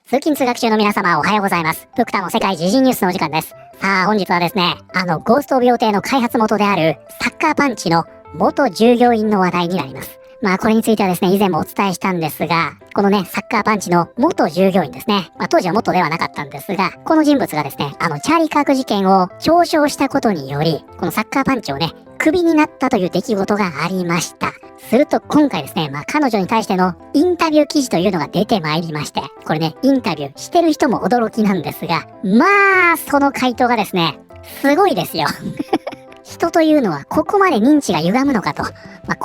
通勤通学中の皆様おはようございます。福田の世界時事ニュースのお時間です。さあ本日はですね、ゴースト・オブ・妖帝の開発元であるサッカーパンチの元従業員の話題になります。これについてはですね、以前もお伝えしたんですが、このね、サッカーパンチの元従業員ですね。当時は元ではなかったんですが、この人物がですね、チャーリー・カーク事件を嘲笑したことにより、このサッカーパンチをね、クビになったという出来事がありました。すると今回ですね、彼女に対してのインタビュー記事というのが出てまいりまして、これね、インタビューしてる人も驚きなんですが、その回答がですね、すごいですよ。人というのはここまで認知が歪むのかと、こ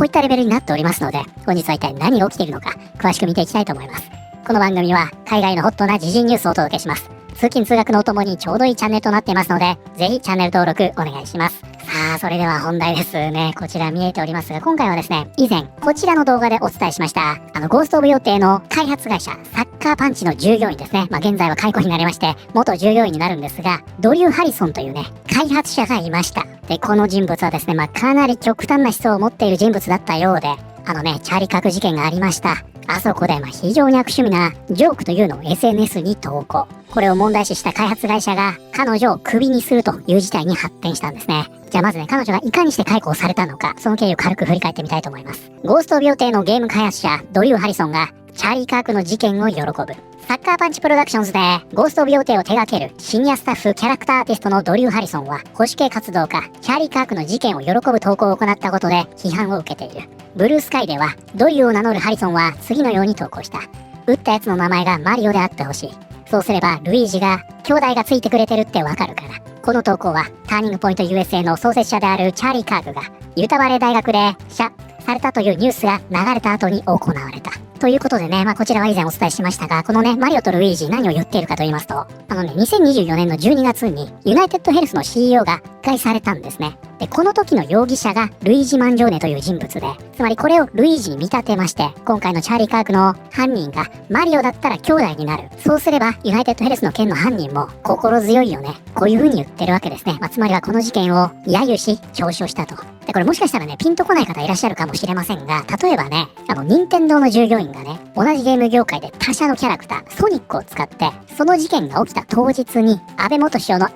ういったレベルになっておりますので、本日は一体何が起きているのか、詳しく見ていきたいと思います。この番組は海外のホットな時事ニュースをお届けします。通勤通学のお供にちょうどいいチャンネルとなっていますので、ぜひチャンネル登録お願いします。さあ、それでは本題ですね。こちら見えておりますが、今回はですね、以前、こちらの動画でお伝えしました、ゴースト・オブ・妖帝の開発会社、サッカーパンチの従業員ですね。現在は解雇になりまして、元従業員になるんですが、ドリュー・ハリソンというね、開発者がいました。で、この人物はですね、かなり極端な思想を持っている人物だったようで、チャーリー・カーク事件がありました。あそこで非常に悪趣味なジョークというのを SNS に投稿。これを問題視した開発会社が彼女をクビにするという事態に発展したんですね。じゃあまずね、彼女がいかにして解雇されたのか、その経緯を軽く振り返ってみたいと思います。ゴースト・オブ・妖帝のゲーム開発者ドリュー・ハリソンがチャーリー・カークの事件を喜ぶ。サッカーパンチプロダクションズでゴースト・オブ・妖帝を手掛けるシニアスタッフキャラクターアーティストのドリュー・ハリソンは保守系活動家チャーリー・カークの事件を喜ぶ投稿を行ったことで批判を受けている。ブルースカイではドリューを名乗るハリソンは次のように投稿した。撃ったやつの名前がマリオであってほしい。そうすればルイージが兄弟がついてくれてるってわかるから。この投稿はターニングポイント USA の創設者であるチャーリー・カークがユタバレー大学で射されたというニュースが流れた後に行われた。ということでね、こちらは以前お伝えしましたが、このね、マリオとルイージ何を言っているかと言いますと、2024年の12月にユナイテッドヘルスの CEO が解されたんですね。で、この時の容疑者がルイージ・マンジョーネという人物で、つまりこれをルイージに見立てまして、今回のチャーリー・カークの犯人がマリオだったら兄弟になる。そうすればユナイテッドヘルスの件の犯人も心強いよね。こういう風に言ってるわけですね。つまりはこの事件を揶揄し嘲笑したと。で、これもしかしたらね、ピンとこない方いらっしゃるかもしれませんが、例えばね、任天堂の従業員がね、同じゲーム業界で他社のキャラクター、ソニックを使って、その事件が起きた当日に、安倍元首相の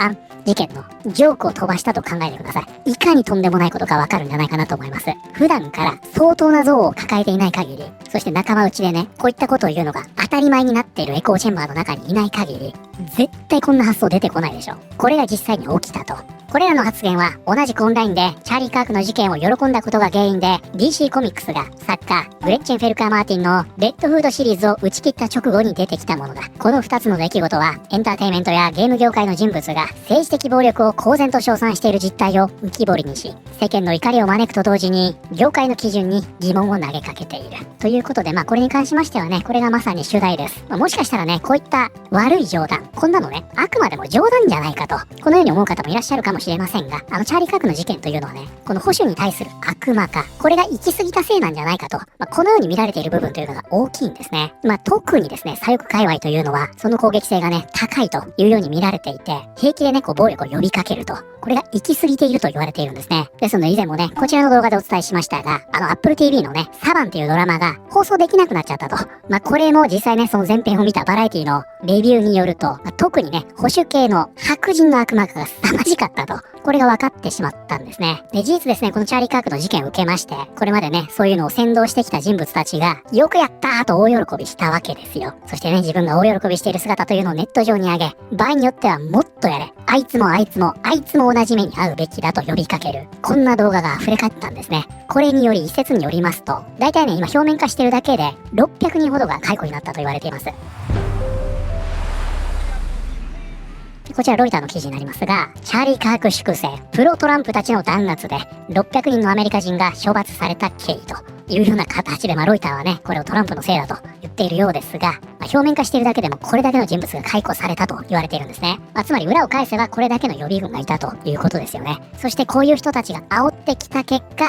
事件のジョークを飛ばしたと考えてください。いかにとんでもないことかわかるんじゃないかなと思います。普段から相当な像を抱えていない限り、そして仲間内でね、こういったことを言うのが当たり前になっているエコーチェンバーの中にいない限り、絶対こんな発想出てこないでしょ。これが実際に起きたと。これらの発言は同じくオンラインでチャーリー・カークの事件を喜んだことが原因で DC コミックスがサッカーグレッチェン・フェルカー・マーティンのレッドフードシリーズを打ち切った直後に出てきたものだ。この2つの出来事はエンターテインメントやゲーム業界の人物が政治的暴力を公然と称賛している実態を浮き彫りにし、世間の怒りを招くと同時に業界の基準に疑問を投げかけているということで、これに関しましてはね、これがまさに主題です。もしかしたらね、こういった悪い冗談、こんなのね、あくまでも冗談じゃないかと、このように思う方もいらっしゃるかもしれませんが、チャーリー・カークの事件というのはね、この保守に対する悪魔化、これが行き過ぎたせいなんじゃないかと、このように見られている部分というのが大きいんですね。特にですね、左翼界隈というのは、その攻撃性がね、高いというように見られていて、平気でね、暴力を呼びかけると、これが行き過ぎていると言われているんですね。ですので以前もね、こちらの動画でお伝えしましたが、Apple TV のね、サバンっていうドラマが放送できなくなっちゃったと。これも実際ね、その前編を見たバラエティのレビューによると、特にね、保守系の白人の悪魔化が凄まじかったと。これが分かってしまったんですね。で、事実ですね、このチャーリー・カークの事件を受けまして、これまでね、そういうのを先導してきた人物たちが、よくやったーと大喜びしたわけですよ。そしてね、自分が大喜びしている姿というのをネット上に上げ、場合によってはもっとやれ。あいつも同じ目に遭うべきだと呼びかける。こんな動画が溢れ返ったんですね。これにより一説によりますと、大体ね、今表面化してるだけで、600人ほどが解雇になったと言われています。こちらロイターの記事になりますが、チャーリー・カーク粛清、プロトランプたちの弾圧で600人のアメリカ人が処罰された経緯というような形で、ロイターはね、これをトランプのせいだと言っているようですが、表面化しているだけでもこれだけの人物が解雇されたと言われているんですね。つまり裏を返せばこれだけの予備軍がいたということですよね。そしてこういう人たちが煽ってきた結果、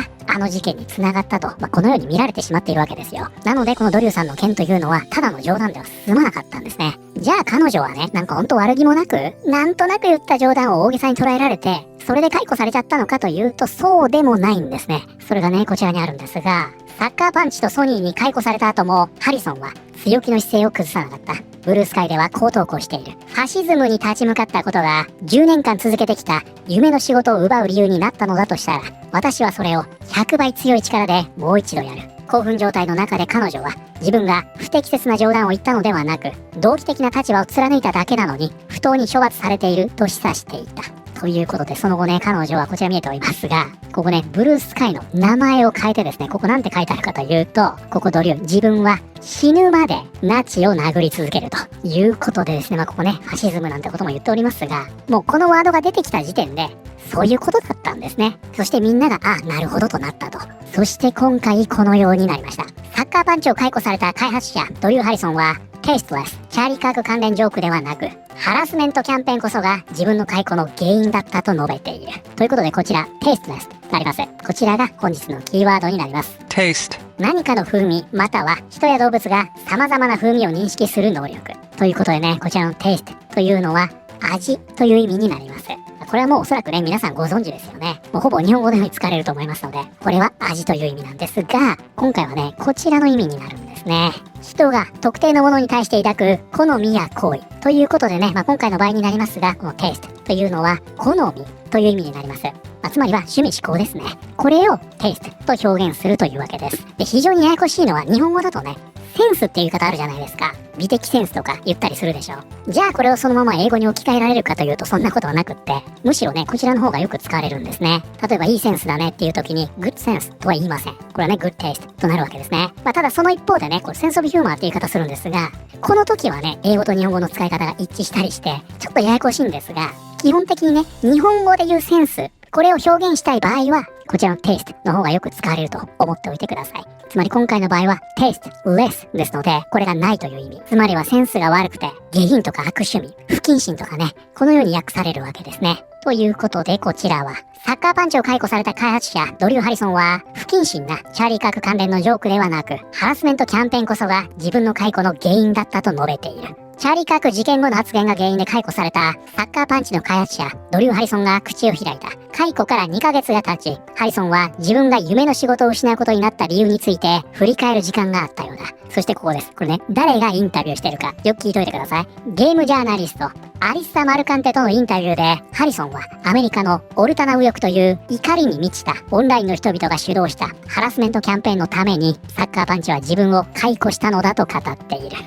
事件に繋がったと、このように見られてしまっているわけですよ。なのでこのドリューさんの件というのはただの冗談では済まなかったんですね。じゃあ彼女はね、ほんと悪気もなく、なんとなく言った冗談を大げさに捉えられて、それで解雇されちゃったのかというとそうでもないんですね。それがね、こちらにあるんですが、サッカーパンチとソニーに解雇された後もハリソンは強気の姿勢を崩さなかった。ブルースカイではこう投稿している。ファシズムに立ち向かったことが10年間続けてきた夢の仕事を奪う理由になったのだとしたら、私はそれを100倍強い力でもう一度やる。興奮状態の中で彼女は自分が不適切な冗談を言ったのではなく、同期的な立場を貫いただけなのに不当に処罰されていると示唆していた。ということで、その後ね、彼女はこちら見えておりますが、ここね、ブルースカイの名前を変えてですね、ここなんて書いてあるかというと、ここドリュー、自分は死ぬまでナチを殴り続けるということでですね、ここね、ファシズムなんてことも言っておりますが、もうこのワードが出てきた時点で、そういうことだったんですね。そしてみんなが、なるほどとなったと。そして今回このようになりました。サッカーパンチを解雇された開発者、ドリュー・ハリソンは、テイストレス、チャーリー・カーク関連ジョークではなく、ハラスメントキャンペーンこそが自分の解雇の原因だったと述べている。ということでこちら、テイストレスとなります。こちらが本日のキーワードになります。Taste. 何かの風味、または人や動物が様々な風味を認識する能力。ということでね、こちらのテイストというのは味という意味になります。これはもうおそらくね、皆さんご存知ですよね。もうほぼ日本語でも使われると思いますので、これは味という意味なんですが、今回はね、こちらの意味になるんですね。人が特定のものに対して抱く好みや行為ということでね、今回の場合になりますが、このテイストというのは好みという意味になります。つまりは趣味嗜好ですね。これをテイストと表現するというわけです。で、非常にややこしいのは日本語だとね、センスっていう言い方あるじゃないですか。美的センスとか言ったりするでしょ。じゃあこれをそのまま英語に置き換えられるかというとそんなことはなくって、むしろね、こちらの方がよく使われるんですね。例えばいいセンスだねっていう時に good sense とは言いません。これはね、good taste となるわけですね。ただその一方でね、これセンスオブヒューマーって言い方するんですが、この時はね、英語と日本語の使い方が一致したりして、ちょっとややこしいんですが、基本的にね、日本語で言うセンス、これを表現したい場合は、こちらの taste の方がよく使われると思っておいてください。つまり今回の場合は tasteless ですので、これがないという意味。つまりはセンスが悪くて、下品とか悪趣味、不謹慎とかね、このように訳されるわけですね。ということでこちらは、サッカーパンチを解雇された開発者、ドリュー・ハリソンは、不謹慎なチャーリー・カーク関連のジョークではなく、ハラスメントキャンペーンこそが自分の解雇の原因だったと述べている。チャーリー・カーク事件後の発言が原因で解雇されたサッカーパンチの開発者、ドリュー・ハリソンが口を開いた。解雇から2ヶ月が経ち、ハリソンは自分が夢の仕事を失うことになった理由について振り返る時間があったようだ。そしてここです。これね、誰がインタビューしてるか、よく聞いといてください。ゲームジャーナリスト、アリッサ・マルカンテとのインタビューで、ハリソンはアメリカのオルタナ右翼という怒りに満ちたオンラインの人々が主導したハラスメントキャンペーンのために、サッカーパンチは自分を解雇したのだと語っている。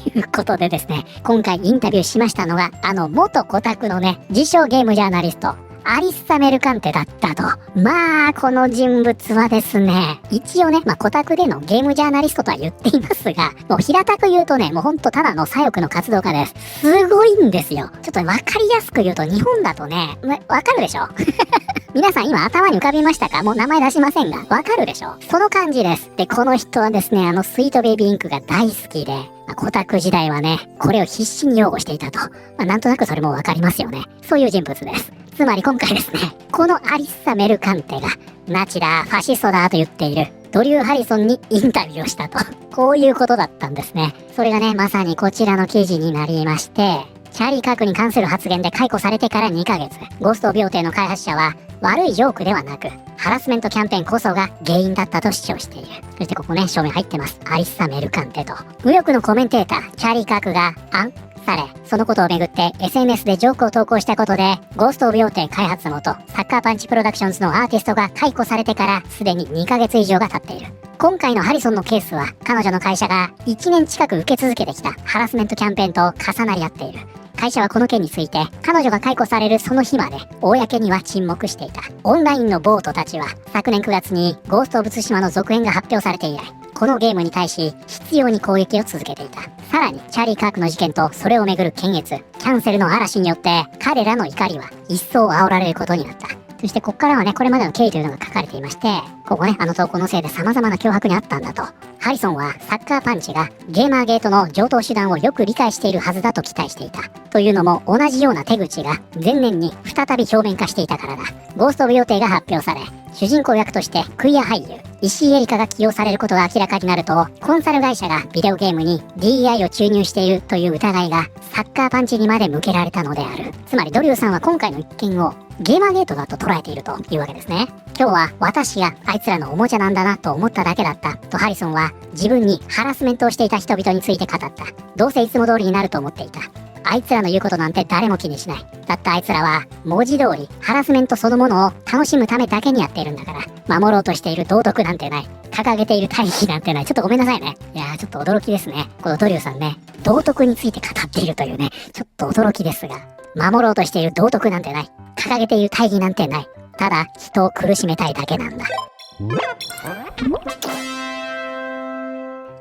ということでですね、今回インタビューしましたのが、元コタクのね、自称ゲームジャーナリスト、アリッサ・メルカンテだったと。この人物はですね、一応ね、コタクでのゲームジャーナリストとは言っていますが、もう平たく言うとね、もうほんとただの左翼の活動家です。すごいんですよ。ちょっとわかりやすく言うと、日本だとね、わかるでしょ皆さん今頭に浮かびましたか？もう名前出しませんが、わかるでしょ？その感じです。で、この人はですね、スイートベイビーインクが大好きで、コタク時代はね、これを必死に擁護していたと。なんとなくそれもわかりますよね。そういう人物です。つまり今回ですね、このアリッサ・メルカンテが、ナチだ、ファシストだと言っている、ドリュー・ハリソンにインタビューをしたと。こういうことだったんですね。それがね、まさにこちらの記事になりまして、チャーリー・カークに関する発言で解雇されてから2ヶ月、ゴースト病棟の開発者は、悪いジョークではなく、ハラスメントキャンペーンこそが原因だったと主張している。そしてここね、証明入ってます。アリッサ・メルカンテと。右翼のコメンテーター、チャーリー・カークが、され、そのことをめぐって SNS でジョークを投稿したことで、ゴースト・オブ・病棟開発元、サッカーパンチプロダクションズのアーティストが解雇されてからすでに2ヶ月以上が経っている。今回のハリソンのケースは、彼女の会社が1年近く受け続けてきたハラスメントキャンペーンと重なり合っている。会社はこの件について、彼女が解雇されるその日まで、公には沈黙していた。オンラインのボートたちは、昨年9月にゴースト・オブ・ツシマの続編が発表されて以来、このゲームに対し、執拗に攻撃を続けていた。さらに、チャーリー・カークの事件とそれをめぐる検閲、キャンセルの嵐によって、彼らの怒りは一層煽られることになった。そしてここからはね、これまでの経緯というのが書かれていまして、ここね、投稿のせいで様々な脅迫にあったんだと。ハリソンはサッカーパンチがゲーマーゲートの常套手段をよく理解しているはずだと期待していた。というのも同じような手口が前年に再び表面化していたからだ。ゴースト・オブ・妖帝が発表され、主人公役としてクイア俳優、石井エリカが起用されることが明らかになると、コンサル会社がビデオゲームに DEI を注入しているという疑いがサッカーパンチにまで向けられたのである。つまりドリューさんは今回の一件をゲーマーゲートだと捉えているというわけですね。今日は私があいつらのおもちゃなんだなと思っただけだったとハリソンは自分にハラスメントをしていた人々について語った。どうせいつも通りになると思っていた。あいつらの言うことなんて誰も気にしない。だってあいつらは文字通りハラスメントそのものを楽しむためだけにやっているんだから。守ろうとしている道徳なんてない。掲げている大義なんてない。ちょっとごめんなさいね。いやーちょっと驚きですね。このドリューさんね、道徳について語っているというね、ちょっと驚きですが、守ろうとしている道徳なんてない。掲げている大義なんてない。ただ人を苦しめたいだけなんだ。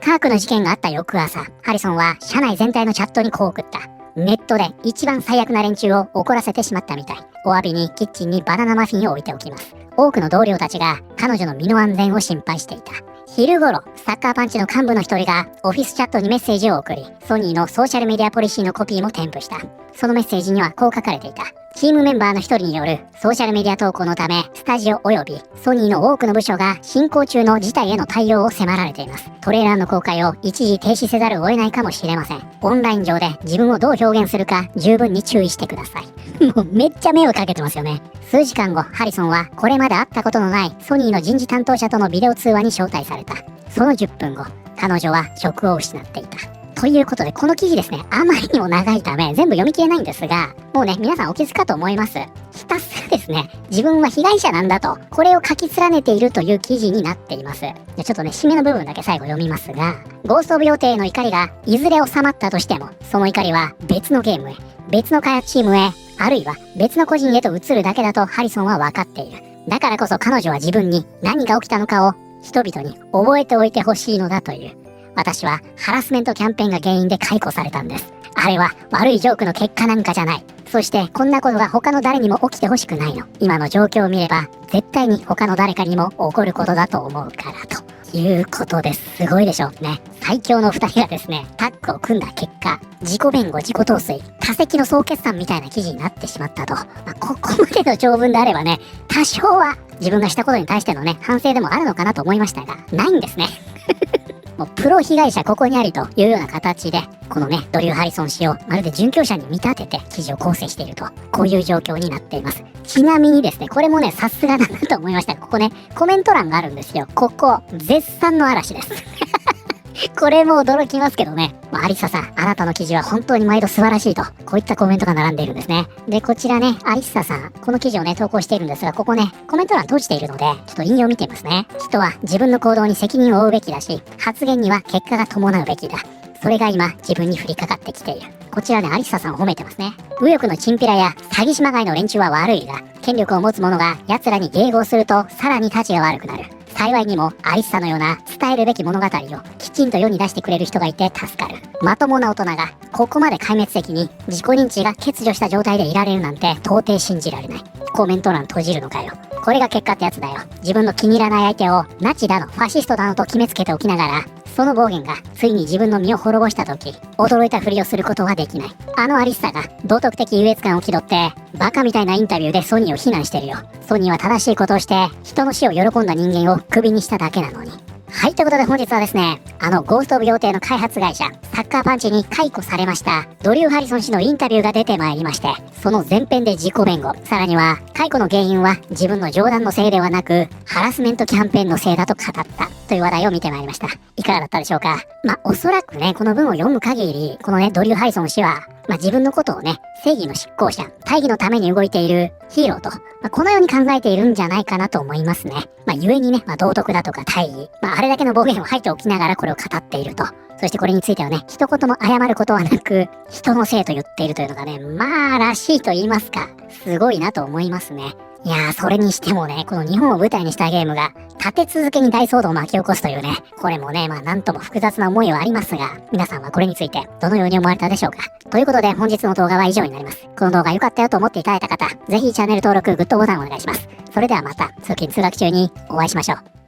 カークの事件があった翌朝、ハリソンは社内全体のチャットにこう送った。ネットで一番最悪な連中を怒らせてしまったみたい。お詫びにキッチンにバナナマフィンを置いておきます。多くの同僚たちが彼女の身の安全を心配していた。昼頃、サッカーパンチの幹部の一人がオフィスチャットにメッセージを送り、ソニーのソーシャルメディアポリシーのコピーも添付した。そのメッセージにはこう書かれていた。チームメンバーの一人によるソーシャルメディア投稿のため、スタジオ及びソニーの多くの部署が進行中の事態への対応を迫られています。トレーラーの公開を一時停止せざるを得ないかもしれません。オンライン上で自分をどう表現するか十分に注意してください。もうめっちゃ目をかけてますよね。数時間後、ハリソンはこれまで会ったことのないソニーの人事担当者とのビデオ通話に招待された。その10分後、彼女は職を失っていた。ということで、この記事ですね、あまりにも長いため全部読み切れないんですが、もうね、皆さんお気づきかと思います。ひたすらですね、自分は被害者なんだと、これを書き連ねているという記事になっています。じゃあちょっとね、締めの部分だけ最後読みますが、ゴースト・オブ・ヨーテへの怒りがいずれ収まったとしても、その怒りは別のゲームへ、別の開発チームへ、あるいは別の個人へと移るだけだとハリソンは分かっている。だからこそ彼女は自分に何が起きたのかを人々に覚えておいてほしいのだという。私はハラスメントキャンペーンが原因で解雇されたんです。あれは悪いジョークの結果なんかじゃない。そしてこんなことが他の誰にも起きてほしくないの。今の状況を見れば絶対に他の誰かにも起こることだと思うからということです。すごいでしょうね。最強の2人がですね、タッグを組んだ結果、自己弁護自己陶酔、化石の総決算みたいな記事になってしまったと。ここまでの長文であればね、多少は自分がしたことに対してのね、反省でもあるのかなと思いましたが、ないんですね。もうプロ被害者ここにありというような形で、このね、ドリュー・ハリソン氏をまるで准教者に見立てて記事を構成していると、こういう状況になっています。ちなみにですね、これもね、さすがだなと思いました。ここね、コメント欄があるんですよ。ここ、絶賛の嵐です。これも驚きますけどね。アリッサさん、あなたの記事は本当に毎度素晴らしいと、こういったコメントが並んでいるんですね。で、こちらね、アリッサさん、この記事をね、投稿しているんですが、ここね、コメント欄閉じているので、ちょっと引用見てみますね。人は自分の行動に責任を負うべきだし、発言には結果が伴うべきだ。それが今、自分に降りかかってきている。こちらね、アリッサさんを褒めてますね。右翼のチンピラや詐欺師まがいの連中は悪いが、権力を持つ者が奴らに迎合すると、さらに立ちが悪くなる。幸いにもアリッサのような伝えるべき物語をきちんと世に出してくれる人がいて助かる。まともな大人がここまで壊滅的に自己認知が欠如した状態でいられるなんて到底信じられない。コメント欄閉じるのかよ。これが結果ってやつだよ。自分の気に入らない相手をナチだのファシストだのと決めつけておきながら、その暴言がついに自分の身を滅ぼした時、驚いたふりをすることはできない。あのアリッサが道徳的優越感を気取ってバカみたいなインタビューでソニーを非難してるよ。ソニーは正しいことをして人の死を喜んだ人間をクビにしただけなのに。はい、ということで本日はですね、ゴースト・オブ・ヨーテの開発会社サッカーパンチに解雇されましたドリュー・ハリソン氏のインタビューが出てまいりまして、その前編で自己弁護、さらには解雇の原因は自分の冗談のせいではなくハラスメントキャンペーンのせいだと語ったという話題を見てまいりました。いかがだったでしょうか。おそらくね、この文を読む限り、このね、ドリュー・ハリソン氏は自分のことをね、正義の執行者、大義のために動いているヒーローと、このように考えているんじゃないかなと思いますね。故にね、道徳だとか大義、あれだけの暴言を吐いておきながらこれを語っていると。そしてこれについてはね、一言も謝ることはなく、人のせいと言っているというのがね、らしいと言いますか、すごいなと思いますね。いやー、それにしてもね、この日本を舞台にしたゲームが立て続けに大騒動を巻き起こすというね、これもね、なんとも複雑な思いはありますが、皆さんはこれについてどのように思われたでしょうか。ということで本日の動画は以上になります。この動画良かったよと思っていただいた方、ぜひチャンネル登録、グッドボタンをお願いします。それではまた通勤通学中にお会いしましょう。